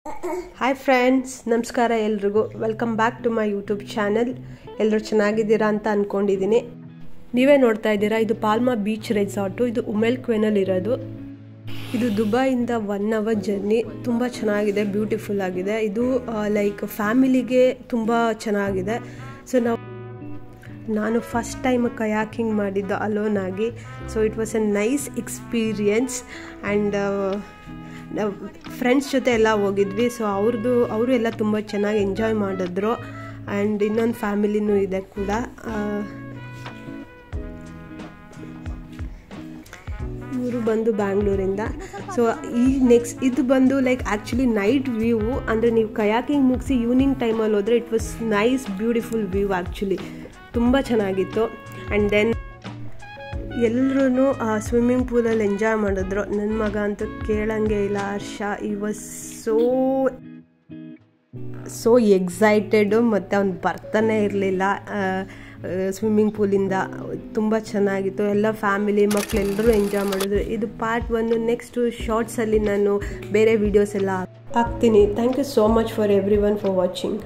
Hi friends, ನಮಸ್ಕಾರ ಎಲ್ರಿಗೂ. Welcome back to my YouTube channel. ಎಲ್ಲರೂ ಚೆನ್ನಾಗಿದ್ದೀರಾ ಅಂತ ಅಂದ್ಕೊಂಡಿದ್ದೀನಿ. ನೀವೇ ನೋಡ್ತಾ ಇದ್ದೀರಾ, ಇದು ಪಾಲ್ಮಾ ಬೀಚ್ ರೆಸಾರ್ಟು. ಇದು ಉಮೆಲ್ ಕ್ವೆನಲ್ಲಿ ಇರೋದು. ಇದು ದುಬೈಯಿಂದ 1 hour ಜರ್ನಿ. ತುಂಬ ಚೆನ್ನಾಗಿದೆ, ಬ್ಯೂಟಿಫುಲ್ ಆಗಿದೆ. ಇದು ಲೈಕ್ ಫ್ಯಾಮಿಲಿಗೆ ತುಂಬ ಚೆನ್ನಾಗಿದೆ. ಸೊ ನಾನು ಫಸ್ಟ್ ಟೈಮ್ ಕಯಾಕಿಂಗ್ ಮಾಡಿದ್ದು ಅಲೋನ್ ಆಗಿ. So it was A nice experience. And friends ಜೊತೆ ಎಲ್ಲ ಹೋಗಿದ್ವಿ. ಸೊ ಅವರು ಎಲ್ಲ ತುಂಬ ಚೆನ್ನಾಗಿ ಎಂಜಾಯ್ ಮಾಡಿದ್ರು. ಆ್ಯಂಡ್ ಇನ್ನೊಂದು ಫ್ಯಾಮಿಲಿನೂ ಇದೆ ಕೂಡ. ಇವರು ಬಂದು ಬ್ಯಾಂಗ್ಳೂರಿಂದ. ಸೊ ಇದು ಬಂದು ಲೈಕ್ ಆ್ಯಕ್ಚುಲಿ ನೈಟ್ ವ್ಯೂ. ಅಂದರೆ ನೀವು ಕಯಾಕಿಂಗ್ ಮುಗಿಸಿ ಈವ್ನಿಂಗ್ ಟೈಮಲ್ಲಿ ಹೋದರೆ it was nice beautiful view. Actually ತುಂಬ ಚೆನ್ನಾಗಿತ್ತು. ಆ್ಯಂಡ್ ದೆನ್ ಎಲ್ಲರೂ ಸ್ವಿಮ್ಮಿಂಗ್ ಪೂಲಲ್ಲಿ ಎಂಜಾಯ್ ಮಾಡಿದ್ರು. ನನ್ನ ಮಗ ಅಂತೂ ಕೇಳಂಗೆ ಇಲ್ಲ, ಹರ್ಷ. ಈ ವಾಸ್ ಸೋ ಎಕ್ಸೈಟೆಡು. ಮತ್ತು ಅವ್ನು ಬರ್ತಾನೆ ಇರಲಿಲ್ಲ ಸ್ವಿಮ್ಮಿಂಗ್ ಪೂಲಿಂದ. ತುಂಬ ಚೆನ್ನಾಗಿತ್ತು. ಎಲ್ಲ ಫ್ಯಾಮಿಲಿ ಮಕ್ಕಳೆಲ್ಲರೂ ಎಂಜಾಯ್ ಮಾಡಿದ್ರು. ಇದು ಪಾರ್ಟ್ 1. ನೆಕ್ಸ್ಟು ಶಾರ್ಟ್ಸಲ್ಲಿ ನಾನು ಬೇರೆ ವೀಡಿಯೋಸ್ ಎಲ್ಲ ಹಾಕ್ತೀನಿ. Thank you so much for everyone for watching.